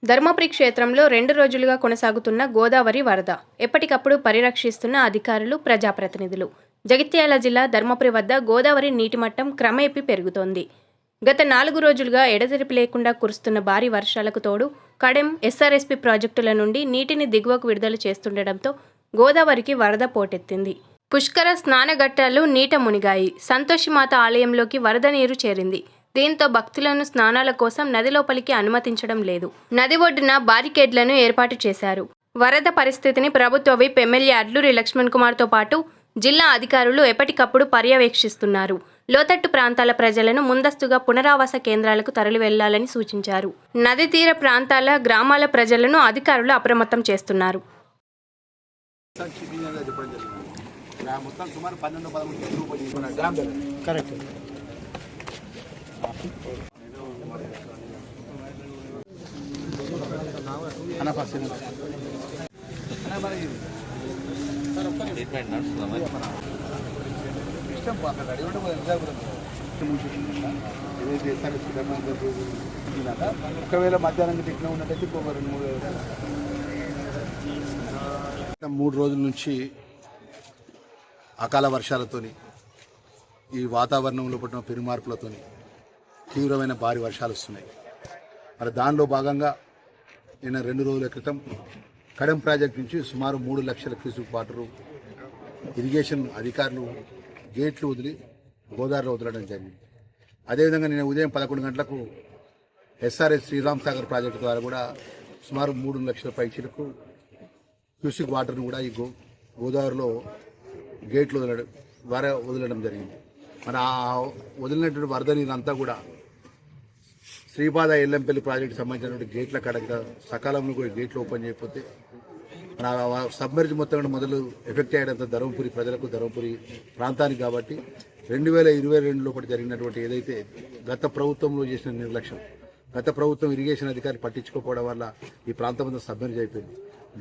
ధర్మపురి క్షేత్రంలో 2 రోజులుగా కొనసాగుతున్న గోదావరి వరద ఎప్పటికప్పుడు పరిరక్షిస్తున్న అధికారులు, ప్రజాప్రతినిధులు. జగిత్యాల జిల్లా ధర్మపురి వద్ద గోదావరి నీటి మట్టం క్రమేపీ పెరుగుతోంది. గత 4 రోజులుగా ఎడతెరిపి లేకుండా కురుస్తున్న భారీ వర్షాలకు తోడు కడెం, ఎస్ఆర్ఎస్పీ ప్రాజెక్టుల నుండి నీటిని దిగువకు విడుదల చేస్తుండటంతో గోదావరికి వరద పోటెత్తింది. పుష్కర స్నానఘట్టాలు నీట మునిగాయి. సంతోషిమాత ఆలయంలోకి వరద నీరు చేరింది. దీంతో భక్తులను స్నానాల కోసం నది లోపలికి అనుమతించడం లేదు. నది ఒడ్డున బారికేడ్లను ఏర్పాటు చేశారు. వరద పరిస్థితిని ప్రభుత్వ విప్ ఎమ్మెల్యే అడ్లూరి లక్ష్మణ్ కుమార్తో పాటు జిల్లా అధికారులు ఎప్పటికప్పుడు పర్యవేక్షిస్తున్నారు. లోతట్టు ప్రాంతాల ప్రజలను ముందస్తుగా పునరావాస కేంద్రాలకు తరలి వెళ్లాలని సూచించారు. నది తీర ప్రాంతాల, గ్రామాల ప్రజలను అధికారులు అప్రమత్తం చేస్తున్నారు. ఒకవేళ మధ్యాహ్నం టిక్కిన ఉన్నట్టయితే 3 రోజుల నుంచి అకాల వర్షాలతోని, ఈ వాతావరణంలో పుట్టిన పెనుమార్పులతోని తీవ్రమైన భారీ వర్షాలు వస్తున్నాయి. మరి దానిలో భాగంగా నిన్న 2 రోజుల క్రితం కడెం ప్రాజెక్ట్ నుంచి సుమారు 3 లక్షల క్యూసెక్ వాటరు ఇరిగేషన్ అధికారులు గేట్లు వదిలి గోదావరిలో వదలడం జరిగింది. అదేవిధంగా నిన్న ఉదయం 11 గంటలకు ఎస్ఆర్ఎస్ శ్రీరామ్ సాగర్ ప్రాజెక్టు ద్వారా కూడా సుమారు 3 లక్షల పైచీలకు క్యూసెక్ వాటర్ను కూడా ఈ గోదావరిలో గేట్లు వదలడం జరిగింది. మన ఆ వదిలినటువంటి వరద నీరంతా కూడా శ్రీపాద ఎల్లంపల్లి ప్రాజెక్టు సంబంధించినటువంటి గేట్ల కడక సకాలంలో కూడా గేట్లు ఓపెన్ చేయకపోతే మన సబ్మెర్జ్ మొత్తం మొదలు ఎఫెక్ట్ అయ్యేటంత ధర్మపురి ప్రజలకు, ధర్మపురి ప్రాంతానికి. కాబట్టి 2022 లోపల జరిగినటువంటి ఏదైతే గత ప్రభుత్వంలో చేసిన నిర్లక్ష్యం, గత ప్రభుత్వం ఇరిగేషన్ అధికారులు పట్టించుకోకపోవడం వల్ల ఈ ప్రాంతం అంతా సబ్మెర్జ్ అయిపోయింది.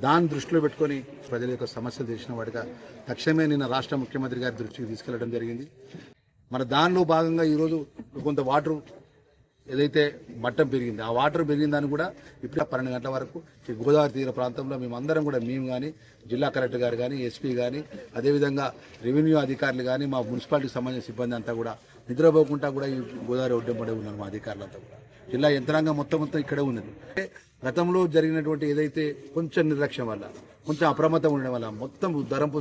దాన్ని దృష్టిలో పెట్టుకొని ప్రజల యొక్క సమస్యలు తెలిసిన వాటిగా తక్షణమే నిన్న రాష్ట్ర ముఖ్యమంత్రి గారి దృష్టికి తీసుకెళ్లడం జరిగింది. మన దానిలో భాగంగా ఈరోజు కొంత వాటర్ ఏదైతే మట్టం పెరిగింది, ఆ వాటర్ పెరిగిందని కూడా ఇప్పుడు 12 గంటల వరకు ఈ గోదావరి తీర ప్రాంతంలో మేమందరం కూడా, మేము కానీ, జిల్లా కలెక్టర్ గారు కానీ, ఎస్పీ కానీ, అదేవిధంగా రెవెన్యూ అధికారులు కానీ, మా మున్సిపాలిటీకి సంబంధించిన సిబ్బంది అంతా కూడా నిద్రపోకుండా కూడా ఈ గోదావరి ఒడ్డెంబడే ఉన్నారు. మా అధికారులంతా కూడా, జిల్లా యంత్రాంగం మొత్తం ఇక్కడే ఉన్నది. గతంలో జరిగినటువంటి ఏదైతే కొంచెం నిర్లక్ష్యం వల్ల, కొంచెం అప్రమత్తం ఉండడం వల్ల మొత్తం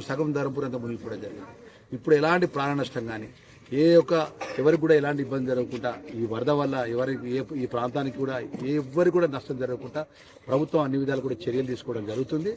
సగం ధరంపూర్ అంతా మునిగిపోవడం జరిగింది. ఇప్పుడు ఎలాంటి ప్రాణ నష్టం కానీ, ఎవరికి కూడా ఎలాంటి ఇబ్బంది జరగకుండా, ఈ వరద వల్ల ఈ ప్రాంతానికి కూడా ఎవరికి కూడా నష్టం జరగకుండా ప్రభుత్వం అన్ని విధాలు కూడా చర్యలు తీసుకోవడం జరుగుతుంది.